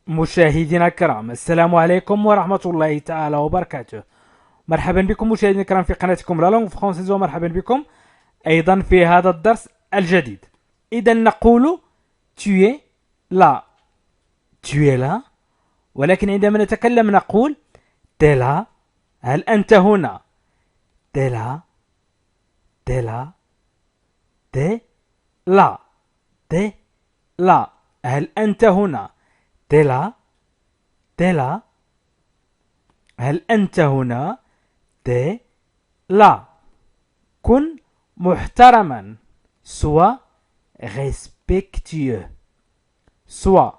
مشاهدينا الكرام، السلام عليكم ورحمة الله تعالى وبركاته. مرحبا بكم مشاهدينا الكرام في قناتكم لا لونغ فرونسيز، ومرحبا بكم أيضا في هذا الدرس الجديد. إذا نقول tu es là، tu es là، ولكن عندما نتكلم نقول t'es là. هل أنت هنا؟ t'es là، t'es là، t'es là، t'es là. هل أنت هنا؟ t'es là، t'es là. هل أنت هنا؟ t'es là. كن محترما. sois respectueux. sois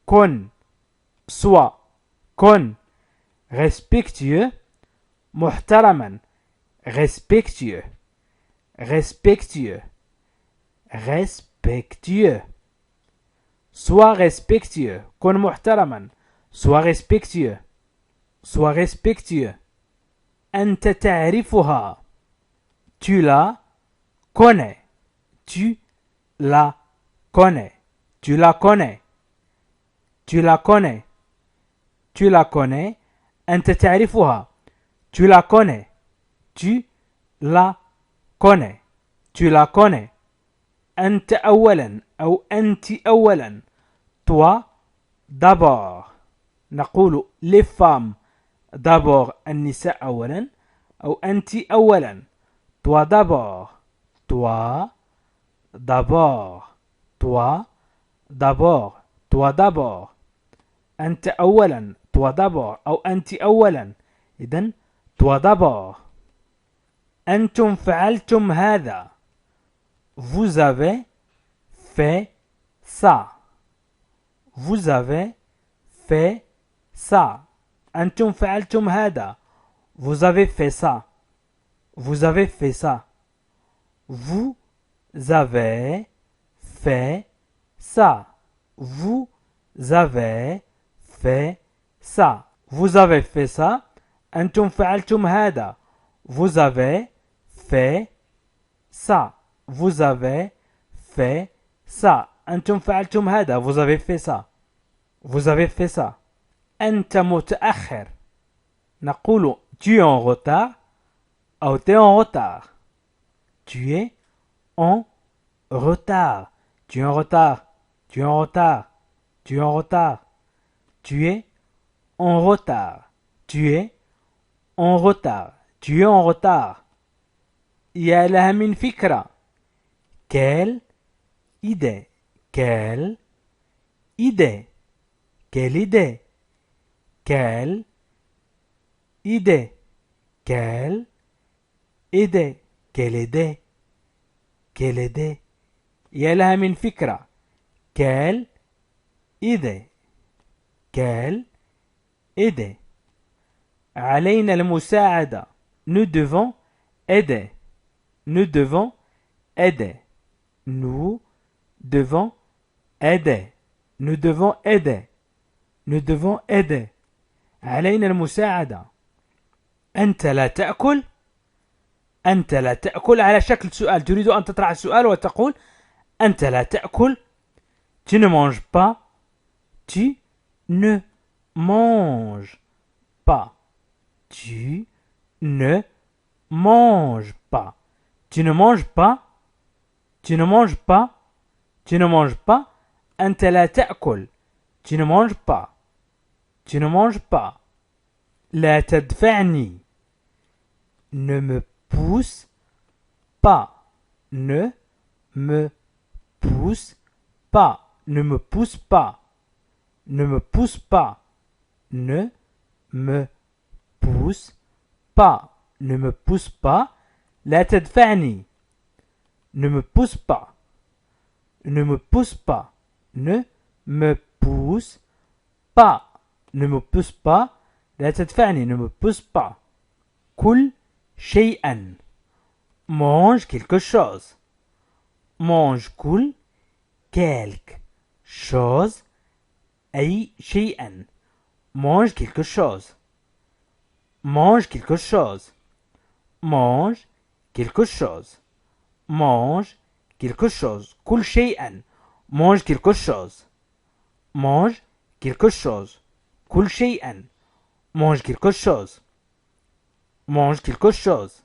كن sois كن respectueux. محترما respectueux respectueux respectueux. sois respectueux. كن محترما. sois respectueux. sois respectueux. أنت تعرفها. tu la connais. tu la connais. tu la connais. tu la connais. tu la connais. أنت تعرفها. tu la connais. tu la connais. tu la connais. أنت أولا أو أنت أولا. toi d'abord. نقول les femmes d'abord، النساء أولا، أو أنت أولا. toi d'abord. toi d'abord. toi d'abord. toi d'abord. أنت أولا. toi d'abord أو أنت أولا. إذن toi d'abord. أنتم فعلتم هذا. vous avez fait ça. vous avez fait ça. أنتم فعلتم هذا. vous avez fait ça. vous avez fait ça. vous avez fait ça. vous avez fait ça. vous avez fait ça. أنتم فعلتم هذا. vous avez fait ça. vous avez fait ça. أنتم فعلتم هذا. vous avez fait ça. vous avez fait ça. أنت متأخر. نقول tu es en retard أو t'es en retard. tu es en retard. tu es en retard. tu es en retard. tu es en retard. tu es en retard. tu es en retard. tu es en retard. يا لها من فكرة. quelle idée. quelle idée. quelle idée. quelle idée. quelle idée. quelle idée. quelle idée. يا لها من فكرة. quelle idée. quelle idée. علينا المساعدة. nous devons aider. nous devons aider. nous devons aider. nous devons aider. nous devons aider. علينا المساعدة. أنت لا تأكل. أنت لا تأكل على شكل سؤال. تريد أن تطرح السؤال وتقول أنت لا تأكل. tu ne manges pas. tu ne manges pas. tu ne manges pas. tu ne manges pas. tu ne manges pas. tu ne manges pas. أنت لا تأكل. tu ne manges pas. tu ne manges pas. لا تدفعني. ne me pousse pas. ne me pousse pas. ne me pousse pas. ne me pousse pas. ne me pousse pas. ne me pousse pas. لا تدفعني. ne me pousse pas. ne me pousse pas. ne me pousse pas. ne me pousse pas. لا تدفعني. ne me pousse pas. كل شيئا. mange quelque chose. mange كل quelque chose. أي شيئا. mange quelque chose. mange quelque chose. mange quelque chose. mange quelque chose. كل شيئا. mange quelque chose. mange quelque chose. كل شيئا. mange quelque chose. mange quelque chose.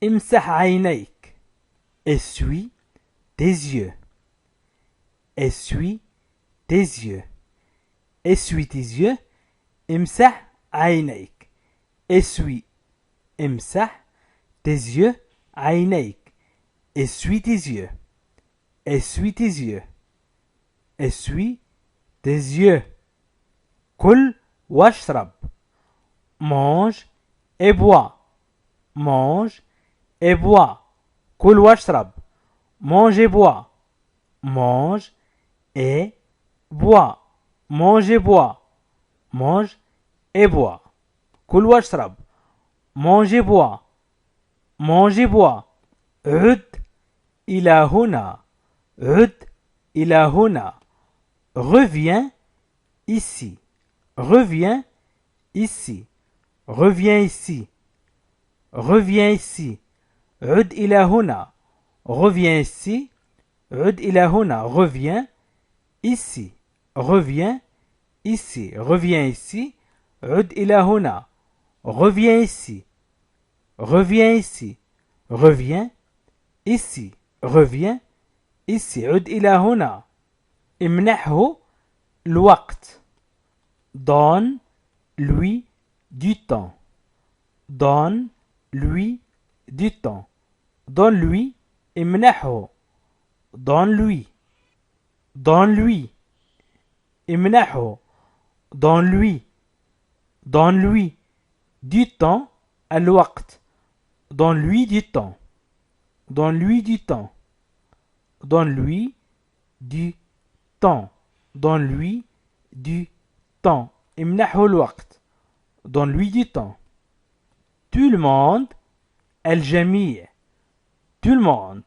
امسح عينيك. essuie tes yeux. essuie tes yeux. essuie tes yeux. امسح عينيك. essuie. امسح tes yeux. عينيك. essuie tes yeux. essuie tes yeux. essuie tes yeux. كل واشرب. mange et bois. mange et bois. كل واشرب. mange et bois. mange et bois. mange et bois. mange et bois. كل واشرب. mange et bois. mange et bois. عد إلى هنا. عد إلى هنا. reviens ici. reviens ici. reviens ici. reviens ici. عد إلى هنا. reviens ici. عد إلى هنا. reviens ici. reviens ici. reviens ici. عد إلى هنا. reviens ici. reviens ici. reviens ici. reviens ici. عد إلى هنا. امنحه الوقت. donne-lui du temps. donne-lui du temps. donne-lui. امنحه. donne-lui. donne-lui. امنحه. donne-lui. donne-lui du temps. الوقت. donne-lui du temps. donne-lui du temps. donne-lui du temps. donne-lui du temps. امنحه الوقت. donne-lui du temps. tout le monde. الجميع. tout le monde.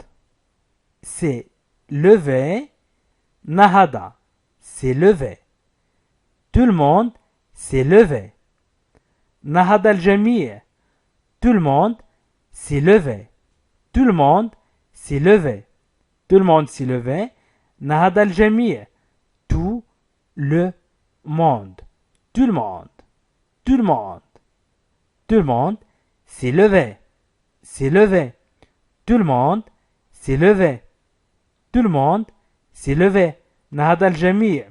s'est levé. نهض. s'est levé. tout le monde s'est levé. نهض الجميع. tout le monde s'est levé. tout le monde s'est levé. tout le monde s'est levé. نهض الجميع. tout le monde. tout le monde. tout le monde. tout le monde s'est levé. s'est levé. tout le monde s'est levé. tout le monde s'est levé. نهض الجميع.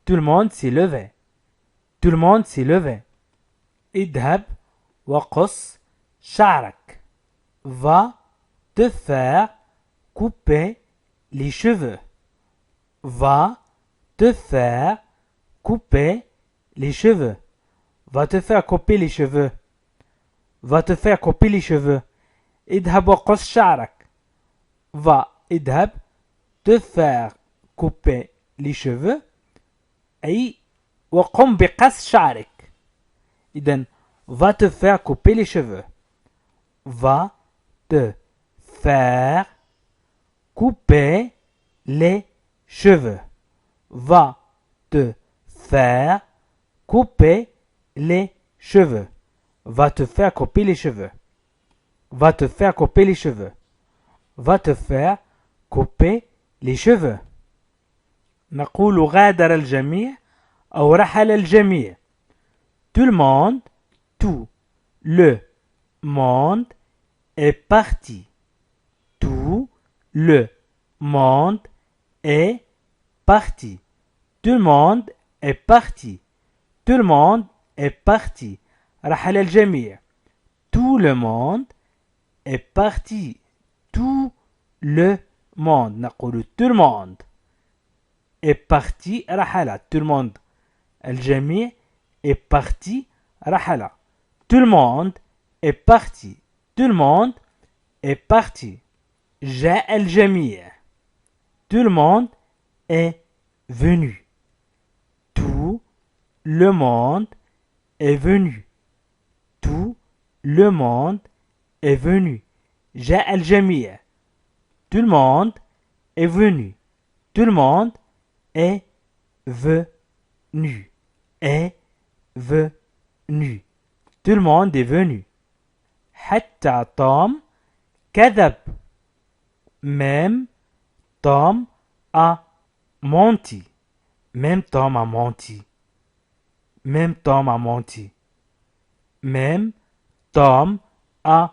tout le monde s'est levé. tout le monde s'est levé. اذهب وقص شعرك. va te faire couper les cheveux. va te faire couper les cheveux. va te faire couper les cheveux. va te faire couper les cheveux. اذهب وقص شعرك. va. اذهب te faire couper les cheveux أي وقم بقص شعرك. إذن va te faire couper les cheveux. va te faire couper les cheveux. va te faire couper les cheveux. va te faire couper les cheveux. va te faire couper les cheveux. va te faire couper les cheveux. نقول غادر الجميع أو رحل الجميع. tout le monde. tout le monde est parti. tout le monde est parti. tout le monde est parti. tout le monde est parti. رحل الجميع. tout le monde est parti. tout le monde. نقول tout le monde est parti. رحل. tout le monde. الجميع est parti. رحل. tout le monde est parti. tout le monde est parti. جاء الجميع. tout le monde est venu. tout le monde est venu. tout le monde est venu. جاء الجميع. tout le monde est venu. tout le monde est venu. est venu. tout le monde est venu. حتى توم كذب. même Tom a menti. Même Tom a menti. Même Tom a menti. Même Tom a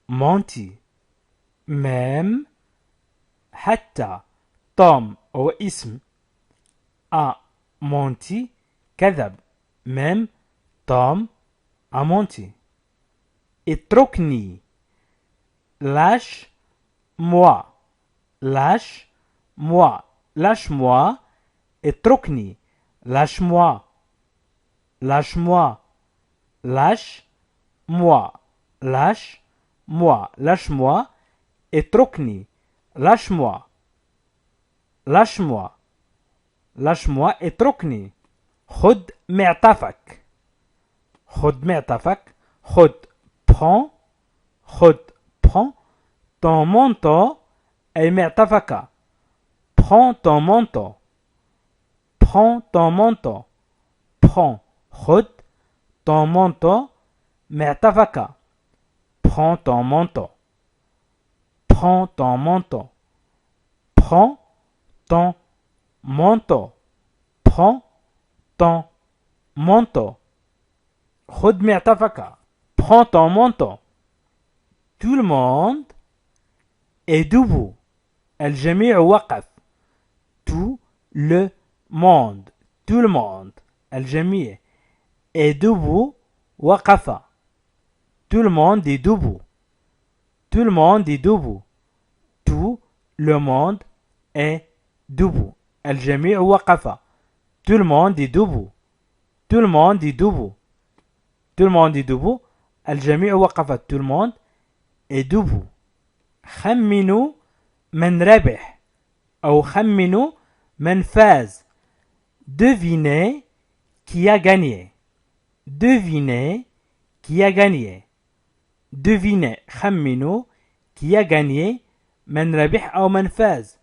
menti. même حتى توم هو اسم a menti كذب même توم a menti. اتركني lâche moi lâche moi lâche moi اتركني lâche moi lâche moi lâche moi lâche moi lâche moi اتركني lâche moi lâche moi lâche moi اتركني خد معطفك خد معطفك خد prends خد prends ton manteau أي معطفك prends ton manteau prends ton manteau prends خد ton manteau معطفك prends ton manteau prends ton manteau prends ton manteau prends ton manteau خد معطفك prends ton manteau tout le monde est debout الجميع وقف tout le monde tout le monde الجميع est debout وقف tout le monde est debout tout le monde est debout tout le monde est debout الجميع وقف tout le monde est debout tout le monde est debout tout le monde est debout الجميع وقف tout le monde est debout خمنوا من ربح أو خمنوا من فاز devinez qui a gagné devinez qui a gagné devinez خمنوا qui a gagné من ربح أو من فاز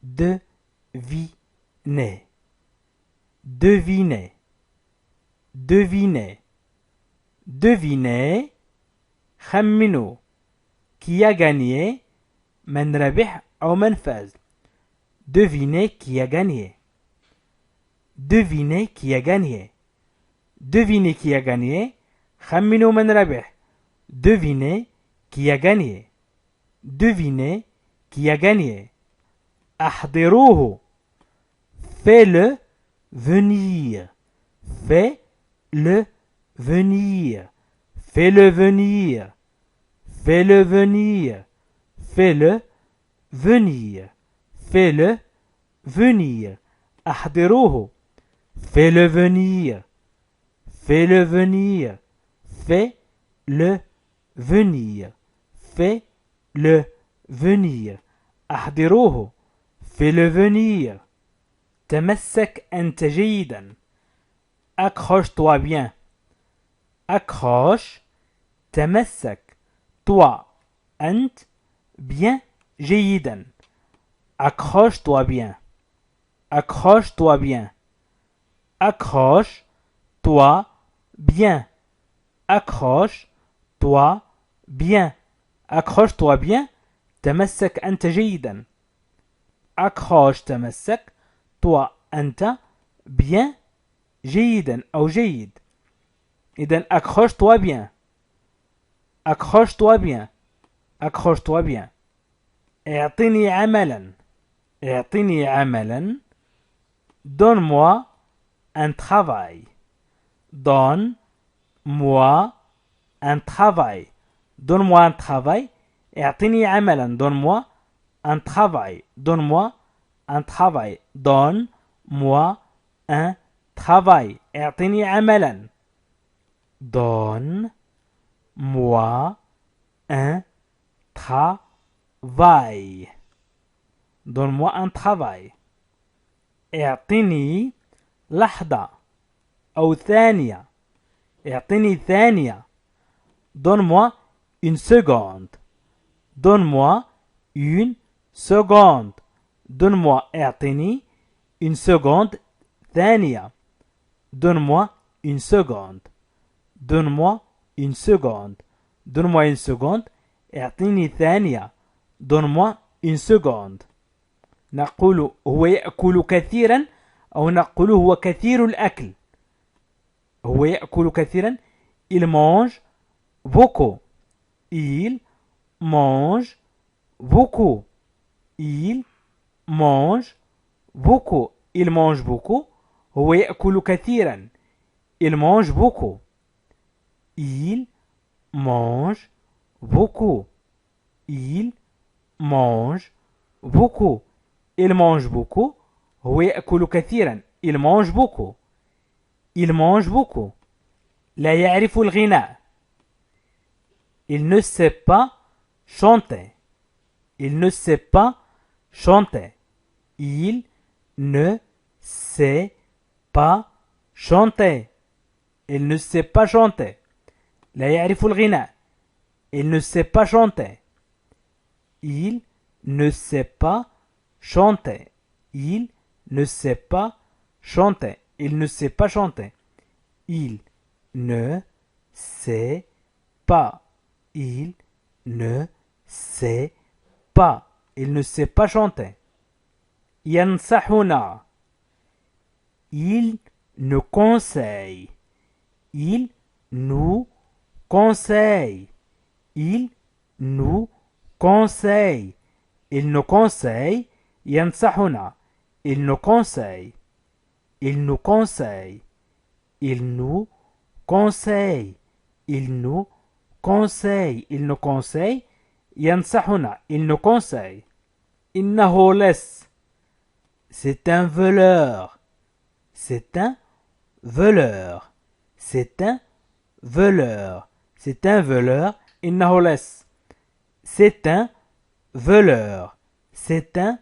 devinez devinez devinez devinez خمنوا qui a gagné من ربح أو من فاز devinez qui a gagné devinez qui a gagné devinez qui a gagné خمنوا من ربح devinez qui a gagné devinez qui a gagné أحضروه fais-le venir fais-le venir fais-le venir fais-le venir fais-le venir fais-le venir أحضروه fais-le venir fais-le venir fais-le venir fais-le venir أحضروه fais-le venir تمسك أنت جيدا accroche-toi bien accroche تمسك toi أنت bien جيدا accroche-toi bien accroche-toi bien accroche-toi bien accroche-toi bien accroche-toi bien تمسك أنت جيدا accroche تمسك toi أنت bien جيدا أو جيد إذن accroche-toi bien accroche-toi bien accroche-toi bien اعطني عملا اعطني عملا donne-moi un travail donne-moi un travail donne-moi un travail اعطني عملا donne-moi un travail donne-moi un travail donne-moi un travail اعطني عملا donne-moi un travail donne-moi un travail اعطني لحظة أو ثانية اعطني ثانية donne-moi une seconde donne-moi une seconde donne-moi اعطني une seconde ثانية donne-moi une seconde donne-moi une seconde donne-moi une seconde اعطني ثانية donne-moi une seconde نقول هو يأكل كثيرا أو نقول هو كثير الأكل. هو يأكل كثيرا. Il mange beaucoup. Il mange beaucoup. Il mange beaucoup. Il mange beaucoup. هو يأكل كثيرا. Il mange beaucoup. Il mange beaucoup. Il mange beaucoup. Il mange beaucoup. هو يأكل كثيرا. Il mange beaucoup. Il mange beaucoup. لا يعرف الغناء. Il ne sait pas chanter. Il ne sait pas chanter. Il ne sait pas chanter. Il ne sait pas chanter. لا يعرف الغناء. Il ne sait pas chanter. Il ne sait pas chanter. Il ne sait pas chanter. Il ne sait pas chanter. Il ne sait pas. Il ne sait pas. Il ne sait pas chanter. ينصحنا. Il nous conseille. Il nous conseille. Il nous conseille. Il nous conseille. ينصحنا. Il nous conseille. Il nous conseille. Il nous conseille. Il nous conseille. Il nous conseille. ينصحنا. Il nous conseille. إنه لص. C'est un voleur. C'est un voleur. C'est un voleur. C'est un voleur. إنه لص. C'est un voleur. C'est un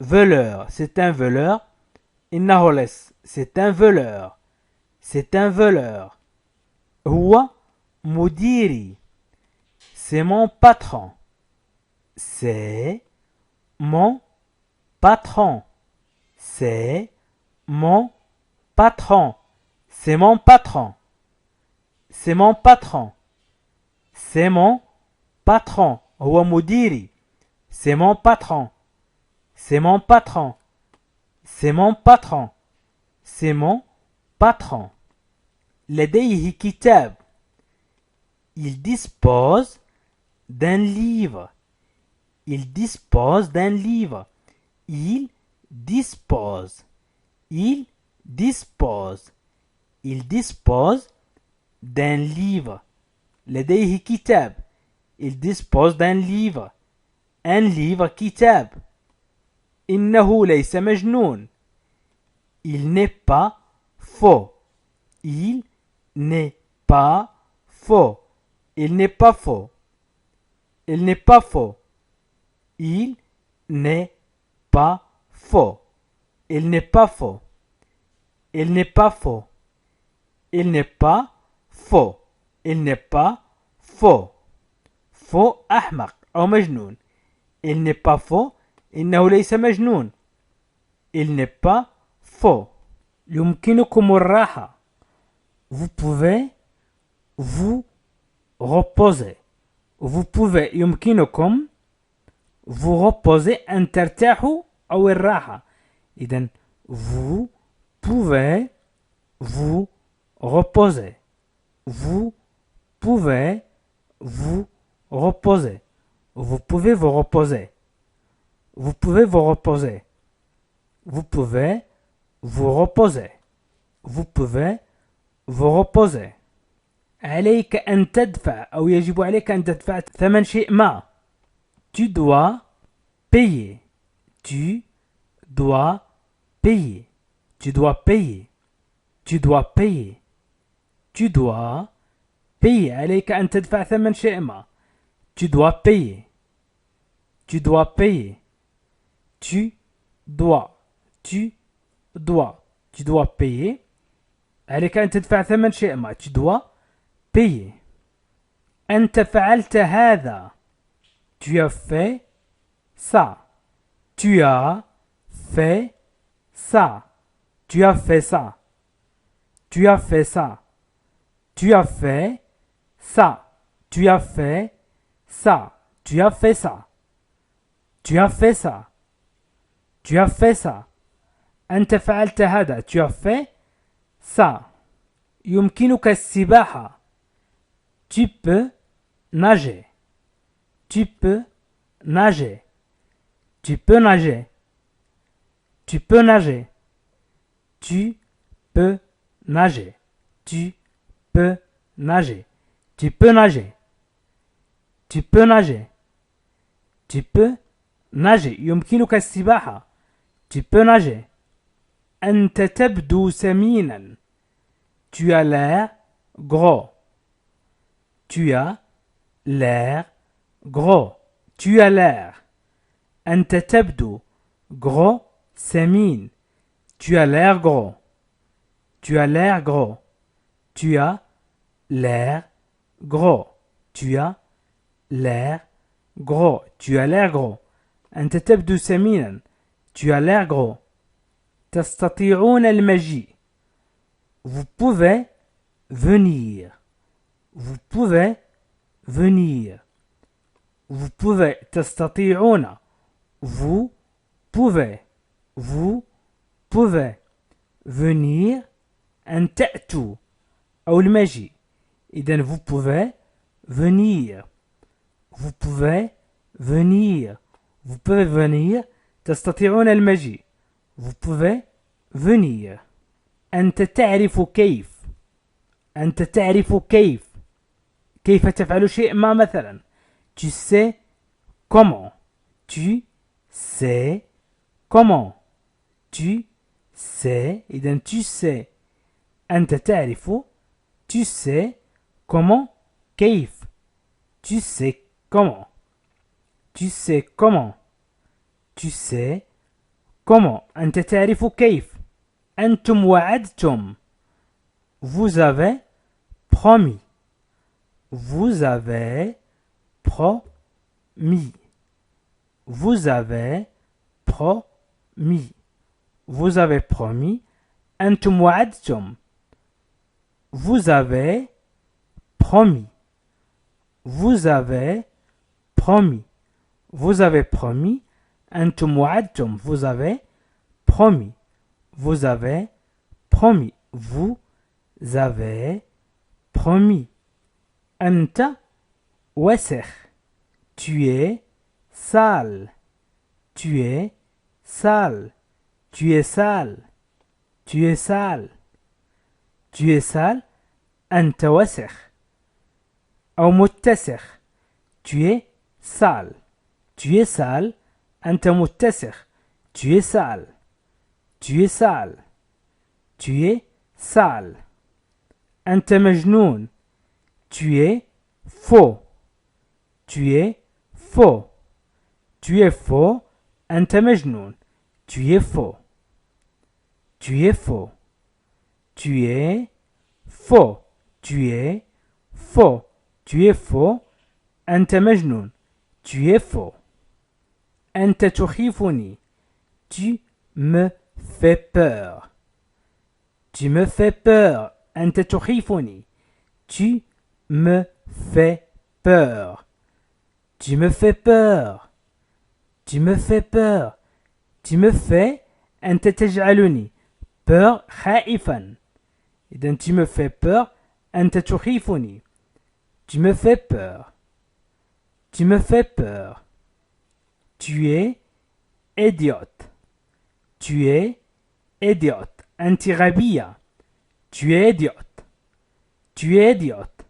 voleur. C'est un voleur. إنه لص. C'est un voleur. C'est un voleur. هو مديري. C'est mon patron. C'est mon patron. C'est mon patron. C'est mon patron. C'est mon patron. C'est mon patron. هو مديري. C'est mon patron. C'est mon patron. C'est mon patron. C'est mon patron. لديه كتاب. Il dispose d'un livre. Il dispose d'un livre. Il dispose. Il dispose. Il dispose d'un livre. لديه كتاب. Il dispose d'un livre. Un livre كتاب. إنه ليس مجنون. Il n'est pas faux. Il n'est pas faux. Il n'est pas faux. Il n'est pas faux. Il n'est pas faux. Il n'est pas faux. Il n'est pas faux. Il n'est pas faux. Il n'est pas faux. Faux أحمق أو مجنون. Il n'est pas faux. إنه ليس مجنون. Il n'est pas faux. يمكنكم الراحة. Vous pouvez vous reposer. Vous pouvez يمكنكم vous reposer أن ترتاحوا أو الراحة. إذن vous pouvez vous reposer. Vous pouvez vous reposer. Vous pouvez vous reposer. Vous pouvez vous reposer. Vous pouvez vous reposer. Vous pouvez vous reposer. عليك أن تدفع أو يجب عليك أن تدفع ثمن شيء ما. Tu dois payer. Tu dois payer. Tu dois payer. Tu dois payer. Tu dois payer. عليك أن تدفع ثمن شيء ما. Tu dois payer. Tu dois payer. Tu dois. Tu dois. Tu dois payer. عليك أن تدفع ثمن شيء ما. Tu dois payer. أنت فعلت هذا. Tu as fait ça. Tu as fait ça. Tu as fait ça. Tu as fait ça. Tu as fait ça. Tu as fait ça. Tu as fait ça. Tu as fait ça. Tu as fait ça. أنت فعلت هذا. Tu as fait ça. يمكنك السباحة. Tu peux nager. Tu peux nager. Tu peux nager. Tu peux nager. Tu peux nager. Tu peux nager. Tu peux nager. Tu peux nager. Tu peux nager. يمكنك السباحة. Tu peux nager. أنت تبدو سمينا. Tu as l'air gros. Tu as l'air gros. Tu as l'air. أنت تبدو gros سمين. Tu as l'air gros. Tu as l'air gros. Tu as l'air gros. Tu as l'air gros. Tu as l'air gros. أنت تبدو سمينا. Tu as l'air gros. تستطيعون المجيء. Vous pouvez venir. Vous pouvez venir. Vous pouvez. تستطيعون. Vous pouvez. Vous pouvez. Venir. أن تأتوا. أو المجيء. إذن vous pouvez venir. Vous pouvez venir. Vous pouvez venir. تستطيعون المجيء. Vous pouvez venir. أنت تعرف كيف. أنت تعرف كيف. كيف تفعل شيء ما مثلا. Tu sais comment. Tu sais comment. Tu sais. إذن tu sais. أنت تعرف. Tu sais comment. كيف. Tu sais comment. Tu sais comment. Tu sais comment. أنت تعرف كيف. أنتم وعدتم. Vous avez promis. Vous avez promis. Vous avez promis. Vous avez promis. أنتم وعدتم. Vous avez promis. Vous avez promis. Vous avez promis. أنتم وعدتم. Vous avez promis. Vous avez promis. Vous avez promis. أنت وسخ. Tu es sale. Tu es sale. Tu es sale. Tu es sale. Tu es sale. أنت وسخ. أو متسخ. Tu es sale. Tu es sale. أنت متسخ. Tu es sale. Tu es sale. Tu es sale. أنت مجنون. Tu es faux. Tu es faux. Tu es faux. أنت مجنون. Tu es faux. Tu es faux. Tu es faux. Tu es faux. Tu es faux. أنت مجنون. Tu es faux. أنت تخيفني. Tu me fais peur. Tu me fais peur. أنت تخيفني. Tu me fais peur. Tu me fais peur. Tu me fais peur. Tu me fais. أنت تجعلني. peur خائفا. إذن tu me fais peur. أنت تخيفني. Tu me fais peur. Tu me fais peur. Tu es idiote. Tu es idiote. أنت غبية. Tu es idiote. Tu es idiote.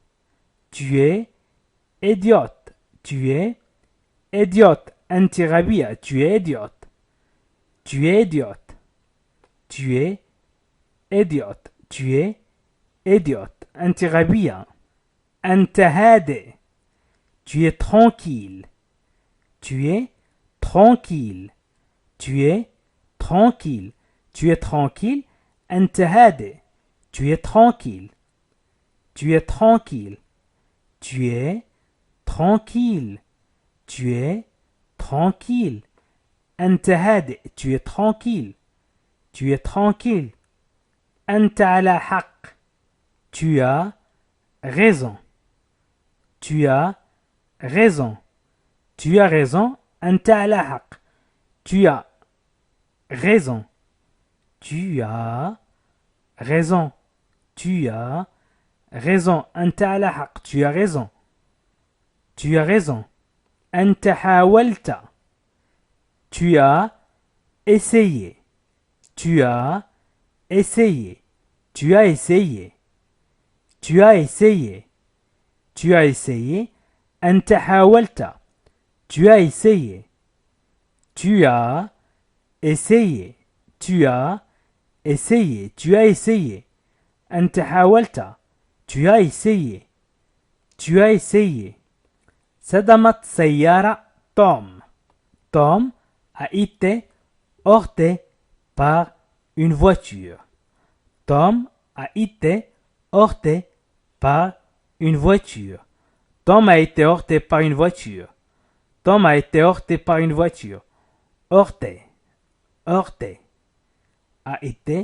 Tu es idiote. Tu es idiote. أنت غبية. Tu es idiote. Tu es idiote. Tu es idiote. Tu es idiote. أنت غبية. أنت هادئ. Tu es tranquille. Tu es tranquille. Tu es tranquille. Tu es tranquille. أنت هادئ. Tu es tranquille. Tu es tranquille. Tu es tranquille. Tu es tranquille. أنت هادئ. Tu es tranquille. Tu es tranquille. أنت على حق. Tu as raison. Tu as raison. Tu as raison. أنت على حق. Tu as raison. Tu as raison. Tu as raison. أنت على حق. Tu as raison. Tu as raison. أنت حاولت. Tu as essayé. Tu as essayé. Tu as essayé. Tu as essayé. Tu as essayé. أنت حاولت. Tu as essayé. Tu as essayé. Tu as essayé. Tu as essayé. أنت حاولت. Tu as essayé. Tu as essayé. صدمت سيارة توم. Tom a été heurté par une voiture. Tom a été heurté par une voiture. Tom a été heurté par une voiture. Tom a été heurté par une voiture. Heurté. Heurté. A été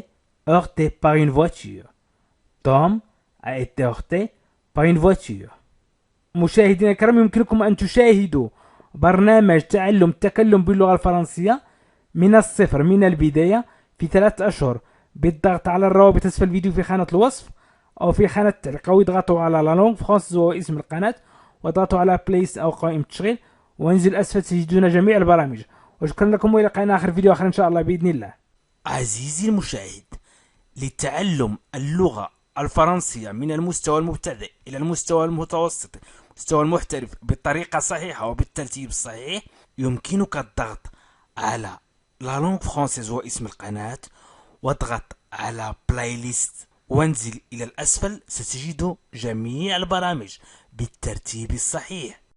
heurté par une voiture. Tom a été heurté par une voiture. مشاهدينا الكرام، يمكنكم أن تشاهدوا برنامج تعلم التكلم باللغة الفرنسية من الصفر، من البداية، في 3 أشهر بالضغط على الروابط أسفل الفيديو في خانة الوصف أو في خانة التعليق، أو اضغطوا على لا لونغ فرانسيز وهو اسم القناة، واضغطوا على بليس أو قائمة التشغيل، وانزل أسفل تجدون جميع البرامج. وشكرا لكم، وإلى لقاء آخر فيديو آخر إن شاء الله بإذن الله. عزيزي المشاهد، لتعلم اللغة الفرنسية من المستوى المبتدئ إلى المستوى المتوسط، المستوى المحترف، بالطريقة الصحيحة وبالترتيب الصحيح، يمكنك الضغط على لا لونغ فرانسيز واسم القناة، واضغط على بلاي ليست وانزل إلى الأسفل، ستجد جميع البرامج بالترتيب الصحيح.